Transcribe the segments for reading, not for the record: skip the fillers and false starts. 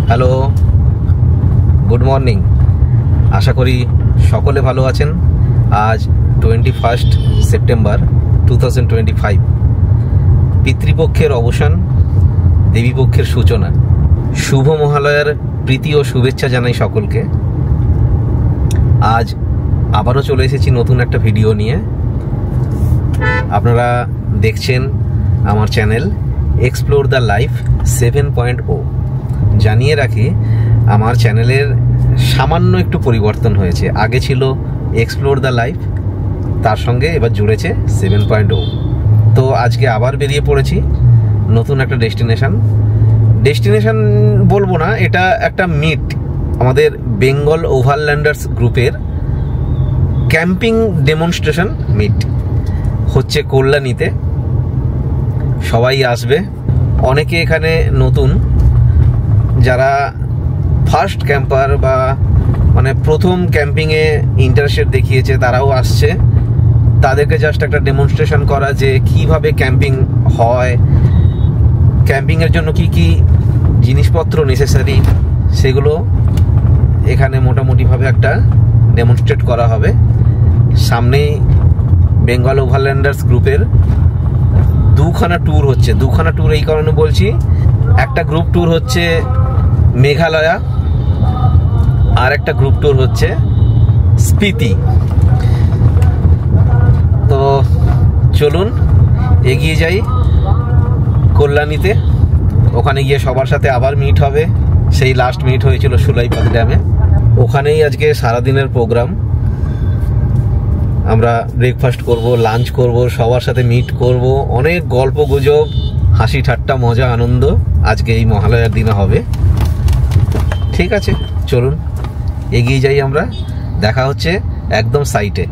Hello, good morning. আশা করি সকলে ভালো আছেন। আজ 21 সেপ্টেম্বর 2025। পিতৃপক্ষের অবসান, দেবীপক্ষের সূচনা। শুভ মহালয়ার প্রীতি ও শুভেচ্ছা জানাই সকলকে। আজ আবারও চলে এসেছি নতুন একটা ভিডিও নিয়ে। আপনারা দেখছেন আমার চ্যানেল এক্সপ্লোর দ্য লাইফ 7.0। জানিয়ে রাখি, আমার চ্যানেলের সামান্য একটু পরিবর্তন হয়েছে। আগে ছিল এক্সপ্লোর দ্য লাইফ, তার সঙ্গে এবার জুড়েছে 7.0। তো আজকে আবার বেরিয়ে পড়েছি নতুন একটা ডেস্টিনেশন বলবো না, এটা একটা মিট। আমাদের বেঙ্গল ওভারল্যান্ডার্স গ্রুপের ক্যাম্পিং ডেমনস্ট্রেশন মিট হচ্ছে কল্যাণীতে। সবাই আসবে। অনেকে এখানে নতুন, যারা ফার্স্ট ক্যাম্পার বা মানে প্রথম ক্যাম্পিংয়ে ইন্টারেস্ট দেখিয়েছে তারাও আসছে। তাদেরকে জাস্ট একটা ডেমনস্ট্রেশন করা যে কিভাবে ক্যাম্পিং হয়, ক্যাম্পিংয়ের জন্য কি কি জিনিসপত্র নেসেসারি, সেগুলো এখানে মোটামুটিভাবে একটা ডেমনস্ট্রেট করা হবে। সামনেই বেঙ্গল ওভারল্যান্ডার্স গ্রুপের দুখানা ট্যুর হচ্ছে। দুখানা ট্যুর এই কারণে বলছি, একটা গ্রুপ ট্যুর হচ্ছে মেঘালয়া, আর একটা গ্রুপ ট্যুর হচ্ছে স্পিতি। তো চলুন এগিয়ে যাই কল্যাণীতে। ওখানে গিয়ে সবার সাথে আবার মিট হবে। সেই লাস্ট মিট হয়েছিল সুলাইপাদ ড্যামে। ওখানেই আজকে সারাদিনের প্রোগ্রাম। আমরা ব্রেকফাস্ট করব, লাঞ্চ করব, সবার সাথে মিট করব, অনেক গল্প গুজব, হাসি ঠাট্টা, মজা আনন্দ আজকে এই মহালয়ার দিনে হবে। ঠিক আছে, চলুন এগিয়ে যাই আমরা। দেখা হচ্ছে একদম সাইটে।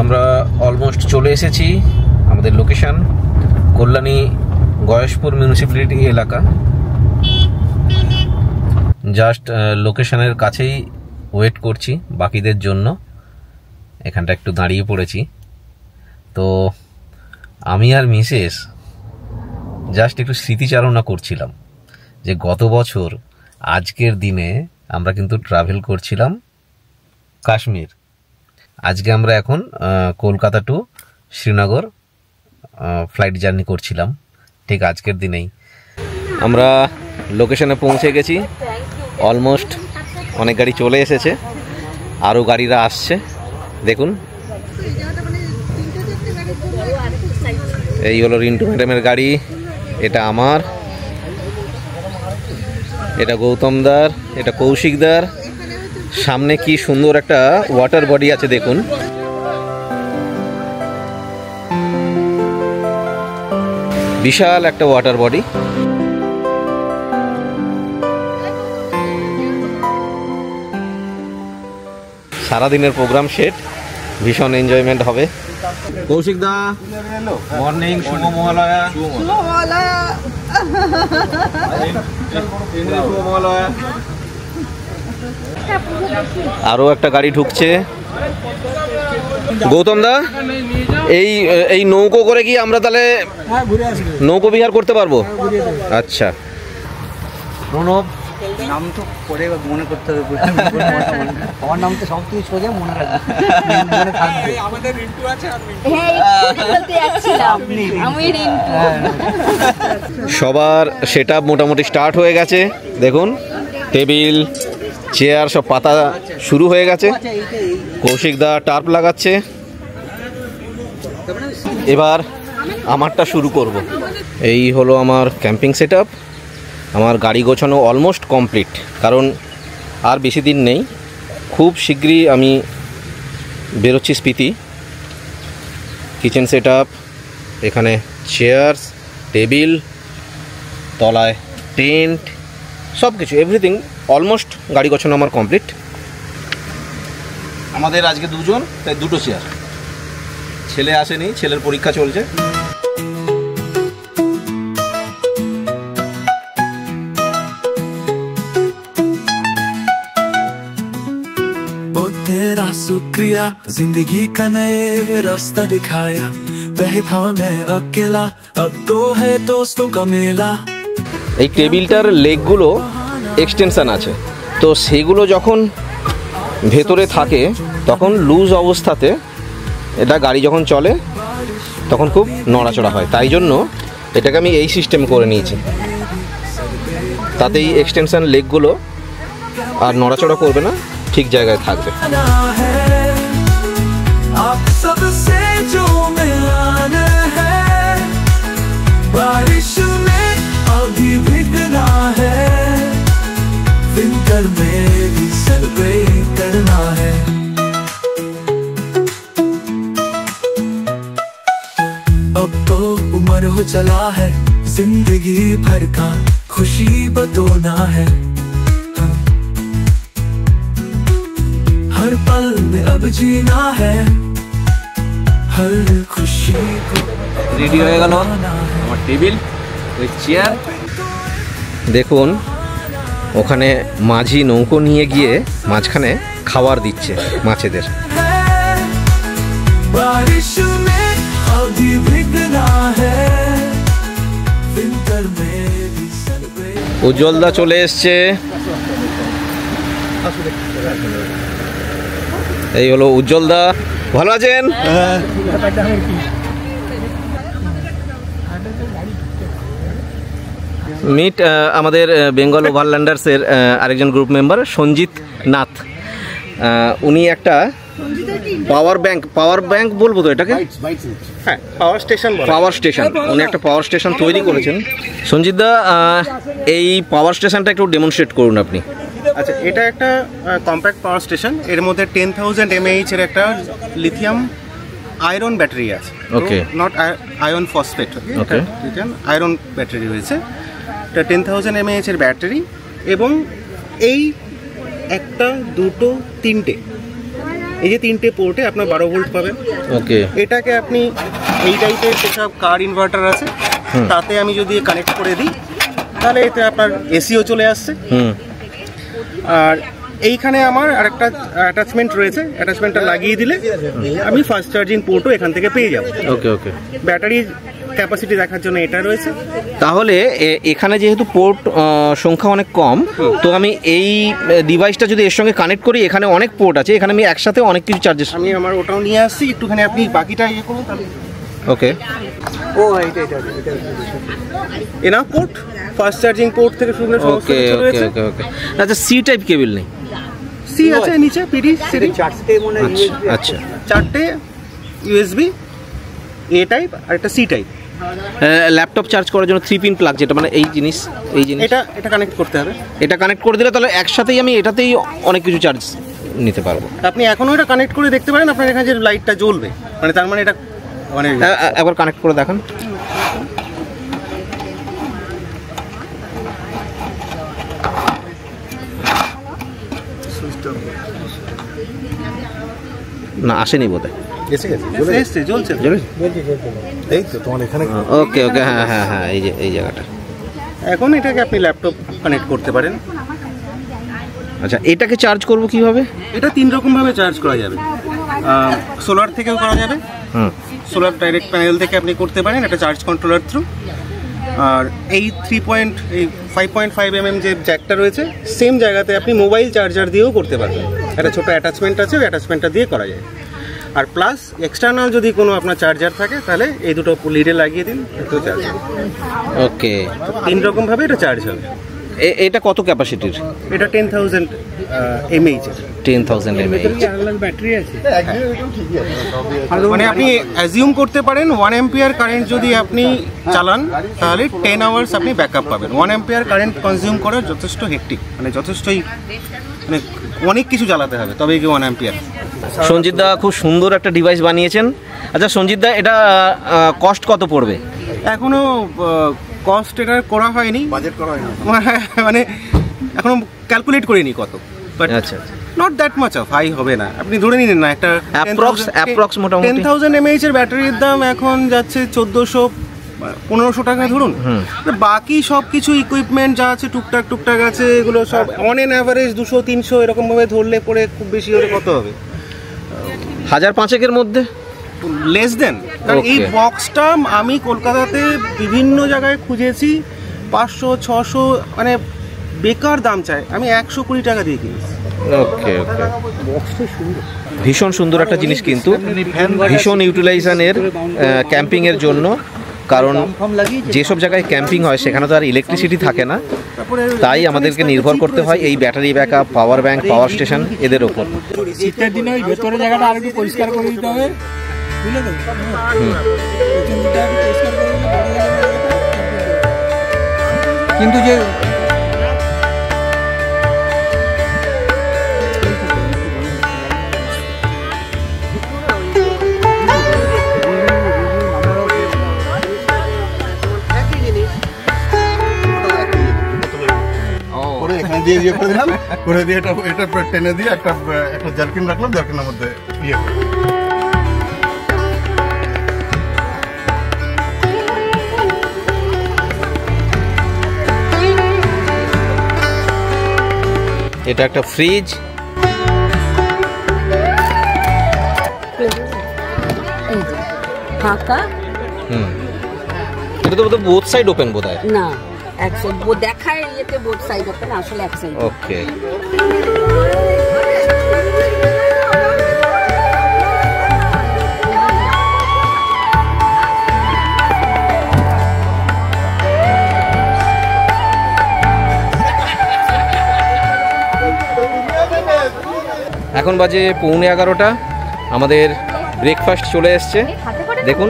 আমরা অলমোস্ট চলে এসেছি আমাদের লোকেশন, কল্যাণী গয়েশপুর মিউনিসিপ্যালিটি এলাকা। জাস্ট লোকেশনের কাছেই ওয়েট করছি বাকিদের জন্য। এখানটা একটু দাঁড়িয়ে পড়েছি। তো আমি আর মিসেস জাস্ট একটু স্মৃতিচারণা করছিলাম যে গত বছর আজকের দিনে আমরা কিন্তু ট্রাভেল করছিলাম কাশ্মীর। আজকে আমরা এখন Kolkata to Srinagar flight journey করছিলাম ঠিক আজকের দিনেই। আমরা লোকেশনে পৌঁছে গেছি অলমোস্ট। অনেক গাড়ি চলে এসেছে, আরও গাড়িরা আসছে। দেখুন, এই হলো রিন্টু ম্যাডামের গাড়ি, এটা আমার, এটা গৌতমদার, এটা কৌশিকদার। সামনে কি সুন্দর একটা ওয়াটার বডি আছে দেখুন। বিশাল একটা ওয়াটার বডি। সারাদিনের প্রোগ্রাম সেট, ভীষণ এনজয়মেন্ট হবে। কৌশিক দা, মর্নিং, শুভ মহালয়া। আরো একটা গাড়ি ঢুকছে। গৌতম দা, এই নৌকো করে কি আমরা তাহলে নৌকো বিহার করতে পারবো? আচ্ছা। প্রণব, নাম তো পরে মনে করতে হবে। আমার নাম তো সব কিছু সোজা মনে রাখবে। আমাদের রিন্টু আছে। সবার সেট আপ মোটামুটি স্টার্ট হয়ে গেছে। দেখুন, টেবিল চেয়ার সব পাতা শুরু হয়ে গেছে। কৌশিক দা টার্প লাগাচ্ছে। এবার আমারটা শুরু করব। এই হলো আমার ক্যাম্পিং সেট আপ। আমার গাড়ি গোছানো অলমোস্ট কমপ্লিট, কারণ আর বেশি দিন নেই। খুব শীঘ্রই আমি বেরোচ্ছি স্পিতি। কিচেন সেট আপ, এখানে চেয়ার্স, টেবিল, তলায় টেন্ট, সব কিছু এভরিথিং অলমোস্ট গাড়ি গোছানো আমার কমপ্লিট। আমাদের আজকে দুজন, তাই দুটো চেয়ার। ছেলে আসেনি, ছেলের পরীক্ষা চলছে। तेरा शुक्रिया जिंदगी का नए रास्ता दिखाया, वही था मैं अकेला, अब तो है दोस्तों का मेला। এই টেবিলটার লেগগুলো এক্সটেনশন আছে, তো সেগুলো যখন ভেতরে থাকে তখন লুজ অবস্থাতে এটা গাড়ি যখন চলে তখন খুব নড়াচড়া হয়, তাই জন্য এটাকে আমি এই সিস্টেম করে নিয়েছি। তাতে এই এক্সটেনশন লেগগুলো আর নড়াচড়া করবে না, ঠিক জায়গায় থাকবে। अब तो उम्र हो चला है, जिंदगी भर का खुशी बतोना है, हर पल में अब जीना है, हर खुशी को রেডি হয়ে গেল আমার টেবিল উইথ চেয়ার। দেখুন ওখানে মাঝি নৌকো নিয়ে গিয়ে মাঝখানে খাবার দিচ্ছে মাছেদের। बारिश में अभी भीगना है, विंटर में भी सेलिब्रेट। উজ্জ্বলদা চলে এসছে। এই হলো উজ্জ্বলদা, ভালো আছেন? মিট আমাদের বেঙ্গল ওভারল্যান্ডার্সের আরেকজন গ্রুপ মেম্বার সঞ্জিত নাথ। উনি একটা পাওয়ার ব্যাংক বলবো তো এটাকে, হ্যাঁ পাওয়ার স্টেশন, উনি একটা পাওয়ার স্টেশন তৈরি করেছেন। সঞ্জিতদা, এই পাওয়ার স্টেশনটা একটু ডেমনস্ট্রেট করুন আপনি। আচ্ছা, এটা একটা কম্প্যাক্ট পাওয়ার স্টেশন। এর মধ্যে 10,000 mAh এর একটা লিথিয়াম আয়রন ব্যাটারি আছে। Okay, not iron phosphate, okay, lithium iron battery রয়েছে। এটা 10,000 mAh এর ব্যাটারি, এবং এই একটা, দুটো, তিনটে, এই যে তিনটে পোর্টে আপনার 12 ভোল্ট পাবেন। ওকে, এটাকে আপনি এই টাইপের যেসব কার ইনভার্টার আছে তাতে আমি যদি কানেক্ট করে দিই তাহলে এতে আপনার এসিও চলে আসছে। আর এইখানে আমার আরেকটা অ্যাটাচমেন্ট রয়েছে, অ্যাটাচমেন্টটা লাগিয়ে দিলে আমি ফাস্ট চার্জিং পোর্টও এখান থেকে পেয়ে যাব। ওকে, ওকে। ব্যাটারির ক্যাপাসিটি দেখার জন্য এটা রয়েছে। তাহলে এখানে যেহেতু পোর্ট সংখ্যা অনেক কম, তো আমি এই ডিভাইসটা যদি এর সঙ্গে কানেক্ট করি, এখানে অনেক পোর্ট আছে, এখানে আমি একসাথে অনেক কিছু চার্জেস, আমি আমার ওটাও নিয়ে আসছি, একটুখানি আপনি বাকিটা ইয়ে করুন তাহলে। ওকে, ও এটা এনা পোর্ট, ফাস্ট চার্জিং পোর্ট থেকে শুরু করে সমস্ত ওকে, কিছু ওকে, রয়েছে। ওকে, ওকে। আচ্ছা, সি টাইপ কেবল নেই? সি আছে নিচে, পিডি, সিডি, চারটে মনে হয় USB আছে। আচ্ছা, চারটে ইউএসবি, এ টাইপ আর একটা সি টাইপ। ল্যাপটপ চার্জ করার জন্য 3 পিন প্লাগ, যেটা মানে এই জিনিস এটা কানেক্ট করতে হবে। এটা কানেক্ট করে দিলে তাহলে একসাথেই আমি এটাতেই অনেক কিছু চার্জ নিতে পারবো। আপনি এখনো এটা কানেক্ট করে দেখতে পারেন, আপনার এখানে যে লাইটটা জ্বলবে, মানে তার মানে এটা মানে একবার কানেক্ট করে দেখান। না, আসেনি বোধহয়। এসে গেছে, এসে জ্বলছে। এই তো তোমার এখানে। ওকে, ওকে, হ্যাঁ, হ্যাঁ, হ্যাঁ, এই যে এই জায়গাটা। এখন এটাকে আপনি ল্যাপটপ কানেক্ট করতে পারেন। আচ্ছা, এটাকে চার্জ করব কিভাবে? এটা 3 রকম ভাবে চার্জ করা যাবে। সোলার থেকেও করা যাবে, সোলার ডাইরেক্ট প্যানেল থেকে আপনি করতে পারেন, এটা চার্জ কন্ট্রোলার থ্রু। আর এই 5.5 mm যে জ্যাকটা রয়েছে, সেম জায়গাতে আপনি মোবাইল চার্জার দিয়েও করতে পারবেন। একটা ছোটো অ্যাটাচমেন্ট আছে, ওই অ্যাটাচমেন্টটা দিয়ে করা যায়। আর প্লাস এক্সটার্নাল যদি কোনো আপনার চার্জার থাকে তাহলে এই দুটো লিডে লাগিয়ে দিন, একটু চার্জ হবে। ওকে, 3 রকমভাবে এটা চার্জ হবে। এটা কত ক্যাপাসিটির? এটা 10,000 mAh। 10,000 mAh ব্যাটারি আছে। মানে আপনি অ্যাজিউম করতে পারেন 1 অ্যাম্পিয়ার কারেন্ট যদি আপনি চালান তাহলে 10 আওয়ার্স আপনি ব্যাকআপ পাবেন। 1 অ্যাম্পিয়ার কারেন্ট কনজিউম করা যথেষ্ট হেক্টিক, মানে যথেষ্টই, মানে অনেক কিছু চালাতে হবে তবেই কি 1 অ্যাম্পিয়ার। সঞ্জিত দা খুব সুন্দর একটা ডিভাইস বানিয়েছেন। আচ্ছা সঞ্জিত দা, এটা কস্ট কত পড়বে? এখনো কস্ট এটা করা হয়নি, বাজেট করা হয়নি, মানে এখনো ক্যালকুলেট করিনি কত। বাট আচ্ছা not that much of high হবে না। আপনি ধরে নিন না একটা অ্যাপ্রক্স মোটামুটি 10,000 mAh এর ব্যাটারির দাম এখন যাচ্ছে 1400-1500 টাকা ধরুন। বাকি সব কিছু ইকুইপমেন্ট যা আছে টুকটাক আছে, এগুলো সব অন এন অ্যাভারেজ 200-300 এরকম ভাবে ধরলে পরে খুব বেশি হলে কত হবে? 1000-500 মধ্যে, লেস দেন। কারণ এই বক্সটা আমি কলকাতাতে বিভিন্ন জায়গায় খুঁজেছি, 500-600, মানে বেকার দাম চাই, আমি 120 টাকা দিয়ে কিনেছি। ওকে ভীষণ সুন্দর একটা জিনিস, কিন্তু ভীষণ ইউটিলাইজেশনের ক্যাম্পিংয়ের জন্য। কারণ যেসব জায়গায় ক্যাম্পিং হয় সেখানে তো আর ইলেকট্রিসিটি থাকে না, তাই আমাদেরকে নির্ভর করতে হয় এই battery backup, power bank, power station এদের ওপর। শীতের দিনে ওই ভেতরের জায়গাটা আর একটু পরিষ্কার করে দিতে হবে, বুঝলে তো? কিন্তু যে এখানে দিয়ে ইয়ে করে দিলাম, করে দিয়ে এটা টেনে দিয়ে একটা জার্কিন রাখলাম, জার্কিনের মধ্যে ইয়ে করে। এটা একটা ফ্রিজ, ফাঁকা। এটা তো বোথ সাইড ওপেন বোধহয়। না, এক সাইড দেখায় ইয়েতে বোথ সাইড ওপেন, আসলে এক সাইড। ওকে এখন বাজে 11:15, আমাদের ব্রেকফাস্ট চলে এসছে। দেখুন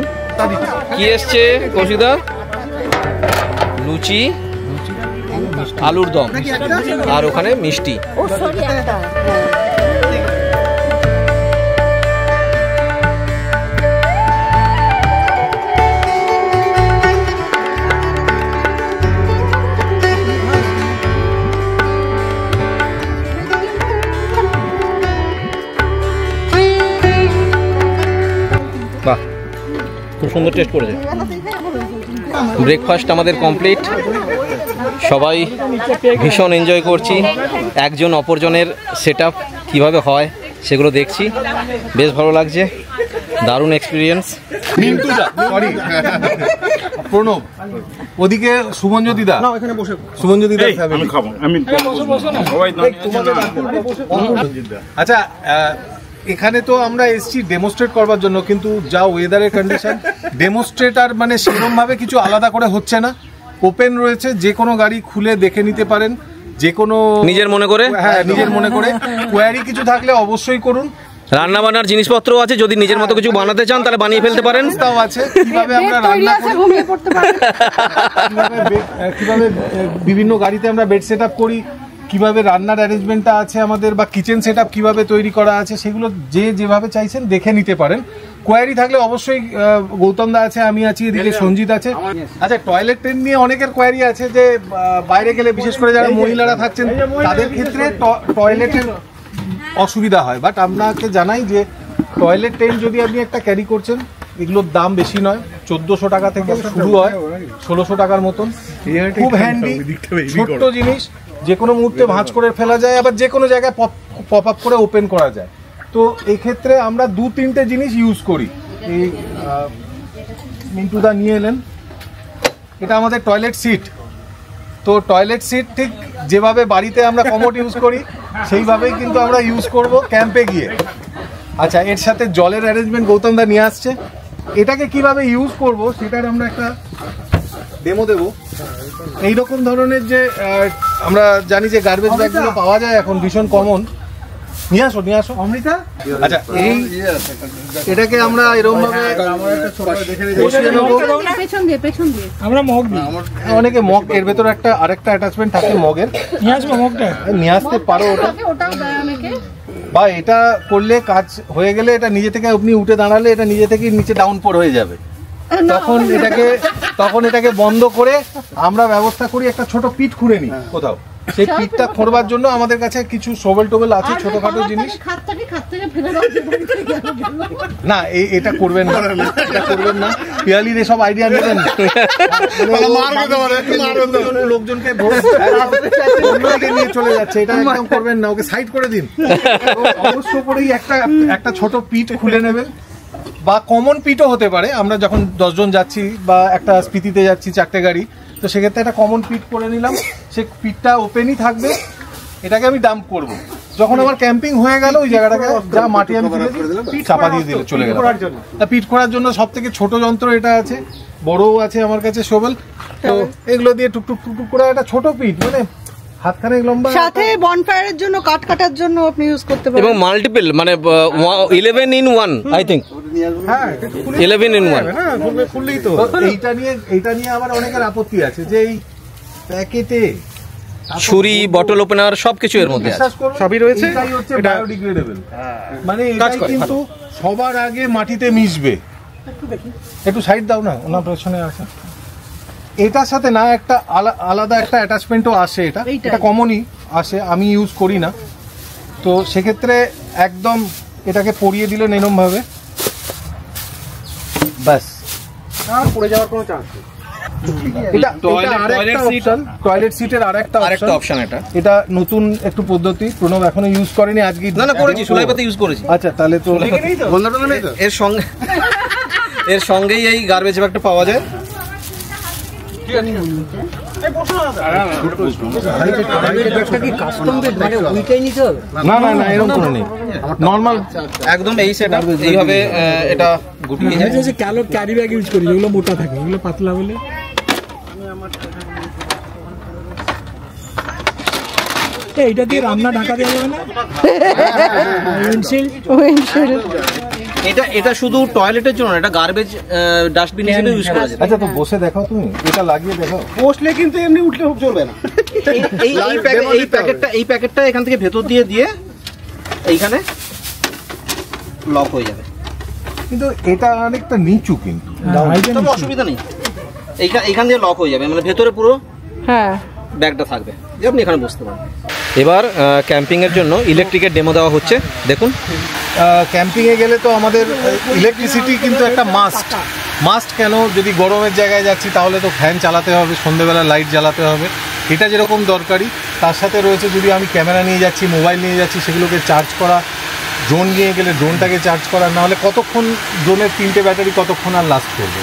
কি এসছে কৌশিকদা, লুচি, আলুর দম, আর ওখানে মিষ্টি। ও সরি, একটা বাহ, খুব সুন্দর টেস্ট করেছে। ব্রেকফাস্ট আমাদের কমপ্লিট, সবাই ভীষণ এনজয় করছি। একজন অপরজনের সেট আপ কীভাবে হয় সেগুলো দেখছি, বেশ ভালো লাগছে, দারুণ এক্সপিরিয়েন্স। প্রণব, ওদিকে সুমনজ্যোতি দা, সুমনজ্যোতি দা আমি খাবো, আমি আচ্ছা। এখানে তো আমরা এসছি ডেমোস্ট্রেট করবার জন্য, কিন্তু যা ওয়েদারের কন্ডিশন, ডেমোস্ট্রেটার মানে সেরকম ভাবে কিছু আলাদা করে হচ্ছে না। ওপেন রয়েছে, যে কোনো গাড়ি খুলে দেখে নিতে পারেন, যে কোনো নিজের মনে করে। হ্যাঁ, নিজের মনে করে। কোয়ারি কিছু থাকলে অবশ্যই করুন। রান্না বান্নার জিনিসপত্র আছে, যদি নিজের মতো কিছু বানাতে চান তাহলে বানিয়ে ফেলতে পারেন। তাও আছে কিভাবে আমরা রান্না করি, কিভাবে বিভিন্ন গাড়িতে আমরা বেড সেট আপ করি, কিভাবে রান্নার অ্যারেঞ্জমেন্টটা আছে আমাদের, বা কিচেন সেট আপ কীভাবে তৈরি করা আছে, সেগুলো যেভাবে চাইছেন দেখে নিতে পারেন। কোয়ারি থাকলে অবশ্যই গৌতম দা আছে, আমি আছি, এদিকে সঞ্জিত আছে। আচ্ছা, টয়লেট ট্রেন নিয়ে অনেকের কোয়ারি আছে, যে বাইরে গেলে বিশেষ করে যারা মহিলারা থাকছেন তাদের ক্ষেত্রে টয়লেটের অসুবিধা হয়। বাট আপনাকে জানাই যে টয়লেট ট্রেন যদি আপনি একটা ক্যারি করছেন, এগুলোর দাম বেশি নয়, 1400 টাকা থেকে শুরু হয়, 1600 টাকার মতন। খুব হ্যান্ডি, ছোট্ট জিনিস, যে কোনো মুহূর্তে ভাঁজ করে ফেলা যায়, আবার যে কোনো জায়গায় পপ আপ করে ওপেন করা যায়। তো এই ক্ষেত্রে আমরা 2-3টে জিনিস ইউজ করি। এই মিন্টুদা নিয়ে এলেন, এটা আমাদের টয়লেট সিট। তো টয়লেট সিট ঠিক যেভাবে বাড়িতে আমরা কমোড ইউজ করি সেইভাবেই কিন্তু আমরা ইউজ করব ক্যাম্পে গিয়ে। আচ্ছা, এর সাথে জলের অ্যারেঞ্জমেন্ট গৌতম দা নিয়ে আসছে। এটাকে কিভাবে ইউজ করব সেটার আমরা একটা ডেমো দেব। এইরকম ধরনের যে আমরা জানি যে গার্বেজ ব্যাগগুলো পাওয়া যায় এখন, ভীষণ কমন। নিয়ে আসো অমৃতা। আচ্ছা, এটাকে আমরা এরকম ভাবে বসিয়ে নেবো। অনেকে মগ, এর ভেতরে আরেকটা অ্যাটাচমেন্ট থাকে মগের, নিয়ে আসতে পারো ওটা, বা এটা করলে কাজ হয়ে গেলে এটা নিজে থেকে আপনি উঠে দাঁড়ালে এটা নিজে থেকে নিচে ডাউন পোর হয়ে যাবে। তখন এটাকে বন্ধ করে আমরা ব্যবস্থা করি একটা ছোট পিঠ খুঁড়ে নিই কোথাও, সেই পিঠটা খোঁড়বার জন্য আমাদের কাছে কিছু সোবেল টোবেল আছে, ছোটখাটো জিনিস। না এটা করবেন না, এটা করবেন না, পিয়ালির এসব আইডিয়া নেবেন না, লোকজনকে নিয়ে চলে যাচ্ছে, এটা একদম করবেন না, ওকে সাইড করে দিন। অবশ্য করেই একটা ছোট পিঠ খুলে নেবেন, বা কমন পিঠও হতে পারে। আমরা যখন 10 জন যাচ্ছি বা একটা স্পিতিতে যাচ্ছি 4টে গাড়ি, তো সেক্ষেত্রে একটা কমন পিট করে নিলাম, সে পিটটা ওপেনই থাকবে, এটাকে আমি ডাম্প করব। যখন আমার ক্যাম্পিং হয়ে গেল ওই জায়গাটাকে যা মাটি আমি চাপা দিয়ে দিলে চলে গেল। পিট করার জন্য সব থেকে ছোট যন্ত্র এটা আছে, বড়ও আছে আমার কাছে সোবেল। তো এগুলো দিয়ে টুকটুক টুকটুক করে একটা ছোট পিট, মানে হাতখানেক লম্বা, সাথে বনফায়ারের জন্য কাঠ কাটার জন্য আপনি ইউজ করতে পারেন, এবং মাল্টিপল, মানে 11 in 1 আই থিংক। হ্যাঁ 11 in 1 হ্যাঁ খুললেই তো। এইটা নিয়ে আবার অনেকের আপত্তি আছে যে এই প্যাকেটে ছুরি, বটল ওপেনার সবকিছু এর মধ্যে আছে, সবই রয়েছে। এটাই হচ্ছে বায়োডিগ্রেডেবল, মানে এটাই কিন্তু সবার আগে মাটিতে মিশবে। একটু সাইড দাও না, ওনার পেছনে আছে। এটার সাথে না একটা আলাদা একটা অ্যাটাচমেন্টও আসে, এটা কমনই আসে, আমি ইউজ করি না। তো সেক্ষেত্রে একদম এটাকে পরিয়ে দিলেন এরকম ভাবে, ব্যাস, আর পড়ে যাওয়ার কোনো চান্স নেই। টয়লেট সিটের আরেকটা অপশন, এটা নতুন একটু পদ্ধতি, প্রণব এখনো ইউজ করেনি, আজকে না করেছি, সুলাইপাতে ইউজ করেছি। আচ্ছা তাহলে তো এর সঙ্গেই এই গার্বেজ ব্যাগটা পাওয়া যায়। না না না এরকম কোনো নেই, নর্মাল একদম এই সেটআপ, এইভাবে এটা গুটিয়ে যায়। ক্যারি ব্যাগ ইউজ করি, যেগুলো মোটা থাকে, এগুলো পাতলা বলে। এইটা দিয়ে রান্না ঢাকা দেওয়া যাবে না? এটা শুধু টয়লেটের জন্য, এটা গার্বেজ ডাস্টবিন হিসেবে ইউজ করা যায়। আচ্ছা তো বসে দেখাও, তুমি এটা লাগিয়ে দেখাও। বসলে কিন্তু এমনি উঠলে চলবে না। এই প্যাকেটটা এখান থেকে ভেতর দিয়ে এইখানে লক হয়ে যাবে, কিন্তু এটা অনেকটা নিচু, কিন্তু তবে অসুবিধা নেই, এইখান দিয়ে লক হয়ে যাবে, মানে ভেতরে পুরো হ্যাঁ ব্যাগটা থাকবে, আপনি এখানে বসতে পারেন। এবার ক্যাম্পিং এর জন্য ইলেকট্রিকের ডেমো দেওয়া হচ্ছে, দেখুন। ক্যাম্পিংয়ে গেলে তো আমাদের ইলেকট্রিসিটি কিন্তু একটা মাস্ট কেন, যদি গরমের জায়গায় যাচ্ছি তাহলে তো ফ্যান চালাতে হবে, সন্ধ্যেবেলা লাইট জ্বালাতে হবে, এটা যেরকম দরকারি তার সাথে রয়েছে যদি আমি ক্যামেরা নিয়ে যাচ্ছি, মোবাইল নিয়ে যাচ্ছি, সেগুলোকে চার্জ করা, ড্রোন নিয়ে গেলে ড্রোনটাকে চার্জ করা, নাহলে কতক্ষণ ড্রোনের 3টে ব্যাটারি কতক্ষণ আর লাস্ট করবে।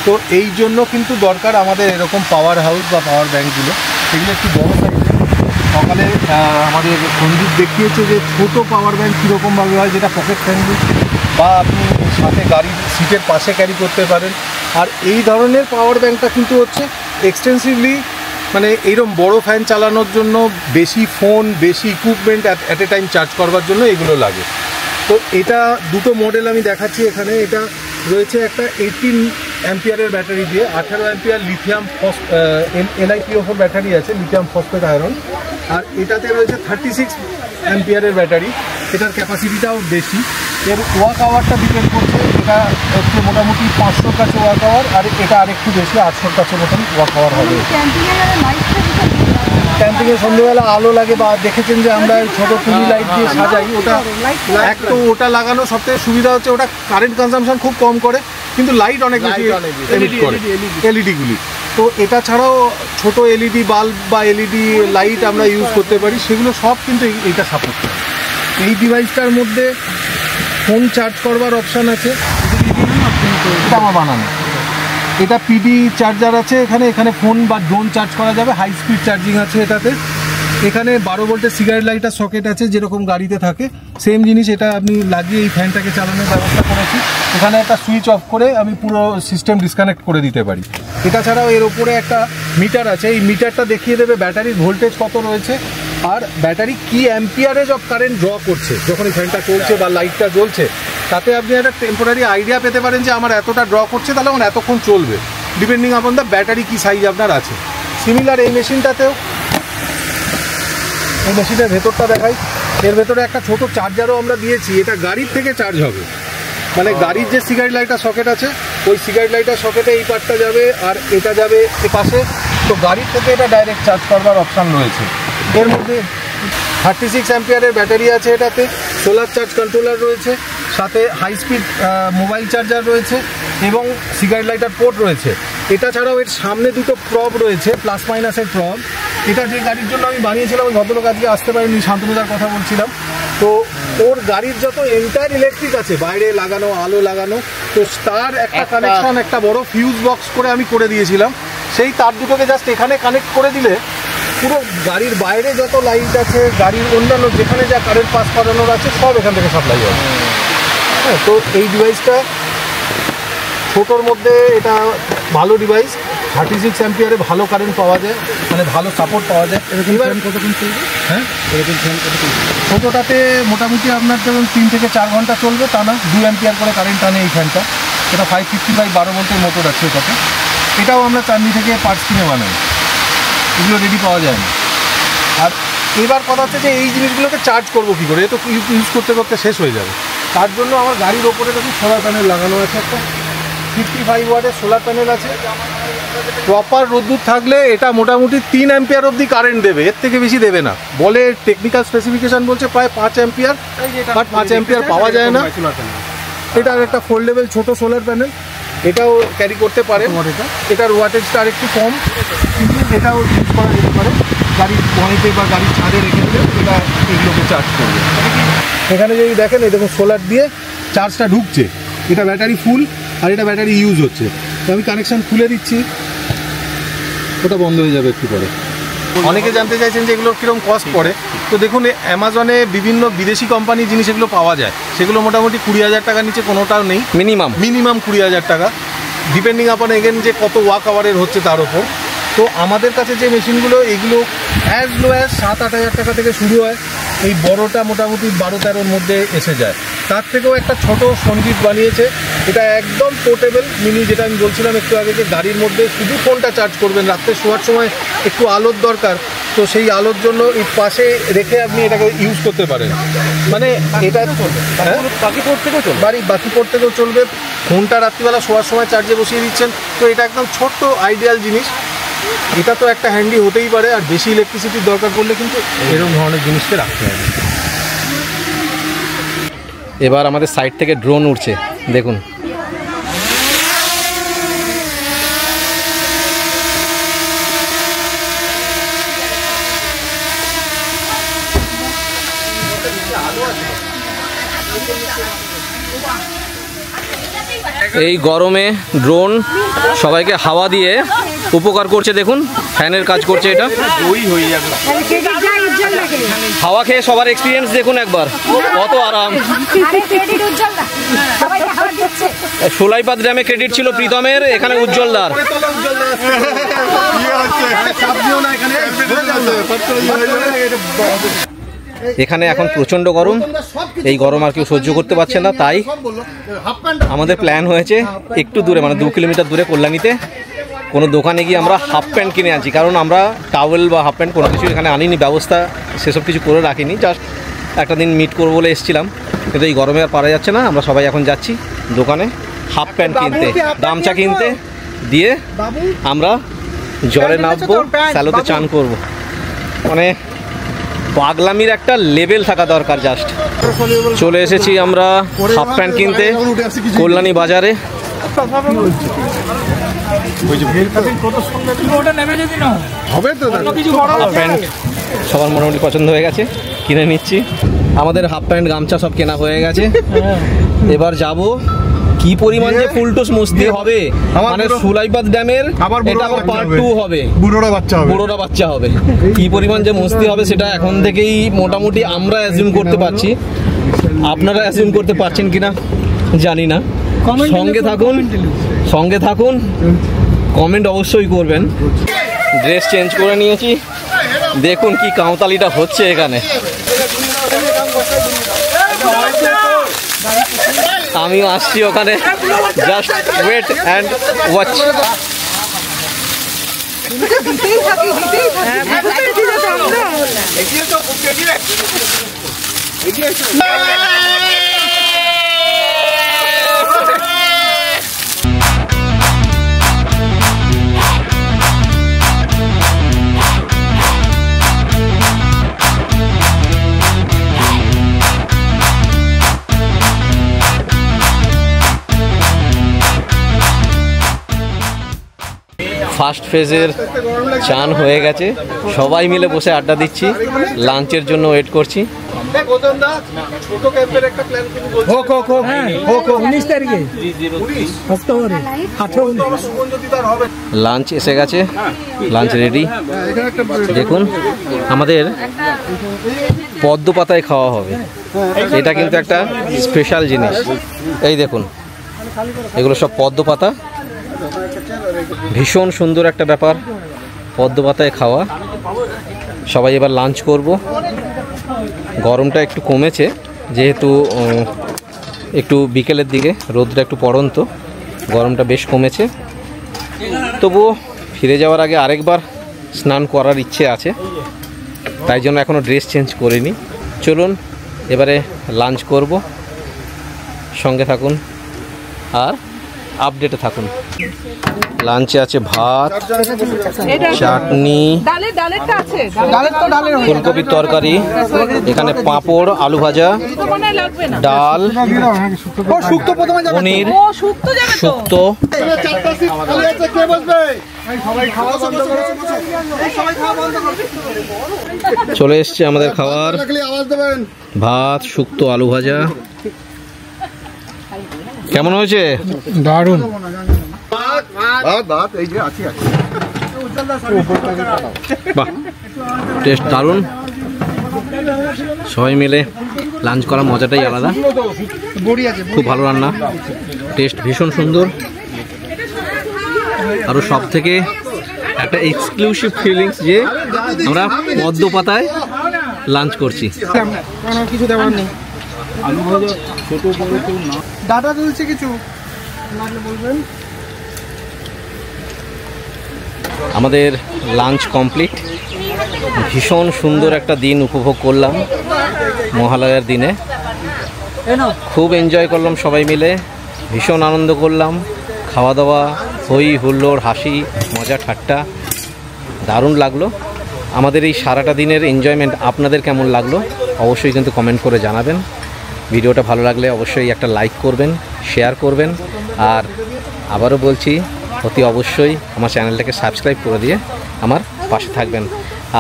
তো এই জন্য কিন্তু দরকার আমাদের এরকম পাওয়ার হাউস বা পাওয়ার ব্যাঙ্কগুলো, সেগুলো একটু বড় সাইজের। সকালে আমাদের সঞ্জীব দেখিয়েছে যে ছোট পাওয়ার ব্যাঙ্ক কীরকমভাবে হয়, যেটা পকেট ফ্রেন্ডলি, বা আপনি সাথে গাড়ির সিটের পাশে ক্যারি করতে পারেন। আর এই ধরনের পাওয়ার ব্যাঙ্কটা কিন্তু হচ্ছে এক্সটেন্সিভলি, মানে এইরকম বড় ফ্যান চালানোর জন্য, বেশি ফোন, বেশি equipment at a time charge করবার জন্য এগুলো লাগে। তো এটা দুটো মডেল আমি দেখাচ্ছি এখানে। এটা রয়েছে একটা 18 অ্যাম্পিয়ারের ব্যাটারি দিয়ে, 18 অ্যাম্পিয়ার লিথিয়াম LiPo4 ব্যাটারি আছে, লিথিয়াম ফসফেট আয়রন। আর এটাতে রয়েছে 36 অ্যাম্পিয়ারের ব্যাটারি, এটার ক্যাপাসিটিটাও বেশি। এর ওয়াক আওয়ারটা ডিপেন্ড করছে, এটা হচ্ছে মোটামুটি 500-র কাছে ওয়াক আওয়ার, আর এটা আরেকটু বেশি, 800-র কাছে মতন ওয়াক আওয়ার হবে। ক্যাম্পিংয়ে সন্ধ্যেবেলা আলো লাগে, বা দেখেছেন যে আমরা ছোটো টুনি লাইট দিয়ে সাজাই, ওটা এক তো ওটা লাগানো সবথেকে সুবিধা হচ্ছে, ওটা কারেন্ট কনজাম্পশন খুব কম করে, কিন্তু লাইট অনেক বেশি এমিট করে, এলইডিগুলি। তো এটা ছাড়াও ছোট এলইডি বাল্ব বা এলইডি লাইট আমরা ইউজ করতে পারি, সেগুলো সব কিন্তু এইটা সাপোর্ট করে। এই ডিভাইসটার মধ্যে ফোন চার্জ করবার অপশান আছে, এটা আমার বানানো। এটা পিডি চার্জার আছে এখানে ফোন বা ড্রোন চার্জ করা যাবে, হাই স্পিড চার্জিং আছে এটাতে। এখানে 12 ভোল্টের সিগারেট লাইটার সকেট আছে, যেরকম গাড়িতে থাকে সেম জিনিস, এটা আপনি লাগিয়ে এই ফ্যানটাকে চালানোর ব্যবস্থা করেছি। এখানে একটা সুইচ অফ করে আমি পুরো সিস্টেম ডিসকানেক্ট করে দিতে পারি। এটা ছাড়াও এর ওপরে একটা মিটার আছে, এই মিটারটা দেখিয়ে দেবে ব্যাটারির ভোল্টেজ কত রয়েছে, আর ব্যাটারি কি অ্যাম্পিয়ারেজ অফ কারেন্ট ড্র করছে যখন এই ফ্যানটা চলছে বা লাইটটা জ্বলছে। তাতে আপনি একটা টেম্পোরারি আইডিয়া পেতে পারেন যে আমার এতটা ড্র করছে, তাহলে আমার এতক্ষণ চলবে, ডিপেন্ডিং আপন দ্য ব্যাটারি কি সাইজ আপনার আছে। সিমিলার এই মেশিনটাতেও, এই মেশিনের ভেতরটা দেখাই, এর ভেতরে একটা ছোট চার্জারও আমরা দিয়েছি, এটা গাড়ির থেকে চার্জ হবে, মানে গাড়ির যে সিগারেট লাইটার সকেট আছে ওই সিগারেট লাইটার সকেটে এই পার্টটা যাবে, আর এটা যাবে এ পাশে। তো গাড়ির থেকে এটা ডাইরেক্ট চার্জ করবার অপশান রয়েছে। এর মধ্যে 36 অ্যাম্পিয়ারের ব্যাটারি আছে, এটাতে সোলার চার্জ কন্ট্রোলার রয়েছে, সাথে হাই স্পিড মোবাইল চার্জার রয়েছে এবং সিগারেট লাইটার পোর্ট রয়েছে। এটা ছাড়াও এর সামনে দুটো প্রব রয়েছে, প্লাস মাইনাসের প্রব। এটা যে গাড়ির জন্য আমি বানিয়েছিলাম, ওই ভদ্রলোক আজকে আসতে পারিনি, শান্তনুদার কথা বলছিলাম। তো ওর গাড়ির যত এন্টায়ার ইলেকট্রিক আছে, বাইরে লাগানো, আলো লাগানো, তো তার একটা কানেকশন, একটা বড় ফিউজ বক্স করে আমি করে দিয়েছিলাম। সেই তার দুটোকে জাস্ট এখানে কানেক্ট করে দিলে পুরো গাড়ির বাইরে যত লাইট আছে, গাড়ির অন্যান্য যেখানে যা কারেন্ট পাস করানোর আছে, সব এখান থেকে সাপ্লাই হবে। হ্যাঁ, তো এই ডিভাইসটা ছোটোর মধ্যে এটা ভালো ডিভাইস। 36 অ্যাম্পিয়ারে ভালো কারেন্ট পাওয়া যায়, মানে ভালো সাপোর্ট পাওয়া যায়। কতক্ষণ চলবে? হ্যাঁ, ছোটোটাতে মোটামুটি আপনার যেমন 3 থেকে 4 ঘন্টা চলবে, তা না 2 অ্যাম্পিয়ার করে কারেন্ট টানে এই ফ্যানটা। এটা 555 12 ভোল্টের মোটর আছে এটাতে। এটাও আমরা চাঁদনি থেকে পার্টস কিনে বানাই, এগুলো রেডি পাওয়া যায় না। আর এবার কথা হচ্ছে যে এই জিনিসগুলোকে চার্জ করবো কী করে, এ তো ইউজ করতে করতে শেষ হয়ে যাবে। তার জন্য আমার গাড়ির ওপরে দেখুন সোলার প্যানেল লাগানো আছে, একটা 55 ওয়াটের সোলার প্যানেল আছে। প্রপার রোদ্দুর থাকলে এটা মোটামুটি 3 অ্যাম্পিয়ার অবধি কারেন্ট দেবে, এর থেকে বেশি দেবে না। বলে টেকনিক্যাল স্পেসিফিকেশান বলছে প্রায় 5 অ্যাম্পিয়ার, বাট 5 অ্যাম্পিয়ার পাওয়া যায় না। এটার একটা ফোল্ডেবল ছোটো সোলার প্যানেল, এটাও ক্যারি করতে পারে। এটার ওয়াটেজটা আর একটু কম, কিন্তু এটাও ইউজ করা যেতে পারে। গাড়ির বনেটে বা গাড়ির ছাদে রেখে দিলে এটা এগুলোকে চার্জ করবে। এখানে যদি দেখেন, এই দেখুন সোলার দিয়ে চার্জটা ঢুকছে, এটা ব্যাটারি ফুল আর এটা ব্যাটারি ইউজ হচ্ছে। তো আমি কানেকশান খুলে দিচ্ছি, ওটা বন্ধ হয়ে যাবে একটু পরে। অনেকে জানতে চাইছেন যে এগুলোর কীরকম কস্ট পড়ে। তো দেখুন, অ্যামাজনে বিভিন্ন বিদেশি কোম্পানির জিনিস এগুলো পাওয়া যায়, সেগুলো মোটামুটি 20,000 টাকার নিচে কোনোটাও নেই। মিনিমাম 20,000 টাকা, ডিপেন্ডিং আপন এগেন যে কত ওয়াক আওয়ারের হচ্ছে তার ওপর। তো আমাদের কাছে যে মেশিনগুলো, এগুলো অ্যাজ লো অ্যাজ 7-8 হাজার টাকা থেকে শুরু হয়। এই বড়টা মোটামুটি 12-13-র মধ্যে এসে যায়। তার থেকেও একটা ছোট সঞ্জিত বানিয়েছে, এটা একদম পোর্টেবল মিনি, যেটা আমি বলছিলাম একটু আগে, যে গাড়ির মধ্যে শুধু ফোনটা চার্জ করবেন, রাত্রে শোয়ার সময় একটু আলোর দরকার, তো সেই আলোর জন্য এই পাশে রেখে আপনি এটাকে ইউজ করতে পারেন। মানে এটা বাকি পোর্ট থেকেও চলবে, বাকি পোর্ট থেকেও চলবে। ফোনটা রাত্রিবেলা শোয়ার সময় চার্জে বসিয়ে দিচ্ছেন, তো এটা একদম ছোট্ট আইডিয়াল জিনিস। এটা তো একটা হ্যান্ডি হতেই পারে, আর বেশি ইলেকট্রিসিটির দরকার পড়লে কিন্তু এরকম ধরনের জিনিসকে রাখতে হবে। এবার আমাদের সাইড থেকে ড্রোন উঠছে, দেখুন। এই গরমে ড্রোন সবাইকে হাওয়া দিয়ে উপকার করছে, দেখুন ফ্যানের কাজ করছে। এটা হাওয়া খেয়ে সবার এক্সপিরিয়েন্স দেখুন একবার, কত আরাম। সোলাইপাদ ড্যামে ক্রেডিট ছিল প্রীতমের, এখানে উজ্জ্বলদার। এখানে এখন প্রচণ্ড গরম, এই গরম আর কেউ সহ্য করতে পারছে না, তাই আমাদের প্ল্যান হয়েছে একটু দূরে, মানে 2 কিলোমিটার দূরে কল্যাণীতে কোনো দোকানে গিয়ে আমরা হাফ প্যান্ট কিনে আনছি। কারণ আমরা টাওয়েল বা হাফ প্যান্ট কোনো কিছু এখানে আনিনি, ব্যবস্থা সেসব কিছু করে রাখিনি, জাস্ট একটা দিন মিট করবো বলে এসেছিলাম। কিন্তু এই গরমে আর পারা যাচ্ছে না, আমরা সবাই এখন যাচ্ছি দোকানে হাফ প্যান্ট কিনতে, গামছা কিনতে, দিয়ে আমরা জলে নামবো, স্যালোতে চান করব। মানে পাগলামির একটা লেভেল থাকা দরকার। জাস্ট চলে এসেছি আমরা হাফ প্যান্ট কিনতে কল্যাণী বাজারে। হাফ প্যান্ট সবার মোটামুটি পছন্দ হয়ে গেছে, কিনে নিচ্ছি। আমাদের হাফ প্যান্ট গামছা সব কেনা হয়ে গেছে। এবার যাব, কি পরিমাণ যে ফুলটুস মস্তি হবে, মানে সোলাইপাদ ড্যামের এটা আবার পার্ট 2 হবে, বুড়োরা বাচ্চা হবে। কি পরিমাণ যে মস্তি হবে সেটা এখন থেকেই মোটামুটি আমরা অ্যাজিউম করতে পারছি। আপনারা অ্যাজিউম করতে পারছেন কিনা জানি না। সঙ্গে থাকুন, কমেন্ট অবশ্যই করবেন। ড্রেস চেঞ্জ করে নিয়েছি, দেখুন কি কাউতালিটা হচ্ছে এখানে। আমিও আসছি ওখানে, just wait and watch. First ফেজের চান হয়ে গেছে, সবাই মিলে বসে আড্ডা দিচ্ছি, লাঞ্চের জন্য ওয়েট করছি। লাঞ্চ এসে গেছে, লাঞ্চ রেডি। দেখুন আমাদের পদ্ম পাতায় খাওয়া হবে, এটা কিন্তু একটা স্পেশাল জিনিস। এই দেখুন এগুলো সব পদ্ম পাতা, ভীষণ সুন্দর একটা ব্যাপার পদ্ম পাতায় খাওয়া। সবাই এবার লাঞ্চ করব। গরমটা একটু কমেছে যেহেতু একটু বিকেলের দিকে রোদটা একটু পড়ন্ত, গরমটা বেশ কমেছে। তবুও ফিরে যাওয়ার আগে আরেকবার স্নান করার ইচ্ছে আছে, তাই জন্য এখনও ড্রেস চেঞ্জ করিনি। চলুন এবারে লাঞ্চ করব, সঙ্গে থাকুন আর আপডেটে থাকুন। লাঞ্চে আছে ভাত, চাটনি, ফুলকপির তরকারি, এখানে পাঁপড়, আলু ভাজা, ডাল, পনির, শুক্তো। চলে এসছে আমাদের খাবার, ভাত, শুক্তো, আলু ভাজা। কেমন হয়েছে? দারুণ। বাহ, টেস্ট দারুণ। সবাই মিলে লাঞ্চ করার মজাটাই আলাদা, খুব ভালো রান্না, টেস্ট ভীষণ সুন্দর। আরও সব থেকে একটা এক্সক্লুসিভ ফিলিংস যে আমরা পদ্ম পাতায় লাঞ্চ করছি। কিছু দেওয়ার নেই, ডাটা চলছে কিছু বলবেন। আমাদের লাঞ্চ কমপ্লিট, ভীষণ সুন্দর একটা দিন উপভোগ করলাম মহালয়ার দিনে, খুব এনজয় করলাম সবাই মিলে, ভীষণ আনন্দ করলাম। খাওয়া দাওয়া, হই হুল্লোড়, হাসি মজা ঠাট্টা, দারুণ লাগলো। আমাদের এই সারাটা দিনের এনজয়মেন্ট আপনাদের কেমন লাগলো অবশ্যই কিন্তু কমেন্ট করে জানাবেন। ভিডিওটা ভালো লাগলে অবশ্যই একটা লাইক করবেন, শেয়ার করবেন, আর আবারও বলছি অতি অবশ্যই আমার চ্যানেলটাকে সাবস্ক্রাইব করে দিয়ে আমার পাশে থাকবেন,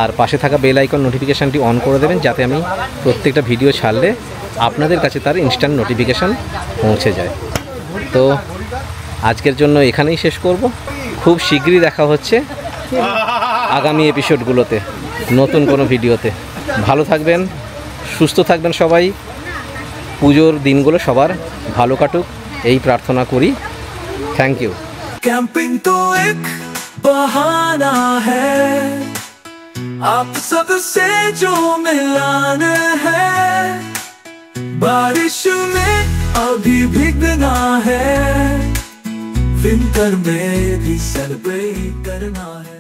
আর পাশে থাকা বেল আইকন নোটিফিকেশানটি অন করে দেবেন যাতে আমি প্রত্যেকটা ভিডিও ছাড়লে আপনাদের কাছে তার ইনস্ট্যান্ট নোটিফিকেশান পৌঁছে যায়। তো আজকের জন্য এখানেই শেষ করব, খুব শীঘ্রই দেখা হচ্ছে আগামী এপিসোডগুলোতে নতুন কোনো ভিডিওতে। ভালো থাকবেন, সুস্থ থাকবেন সবাই, পুজোর দিনগুলো সবার ভালো কাটুক এই প্রার্থনা করি। Thank you. कैंपिंग तो एक बहाना है, आप सबसे जो मिलाना है, बारिश में अभी भीगना है, विंटर में भी सेलिब्रेट करना है।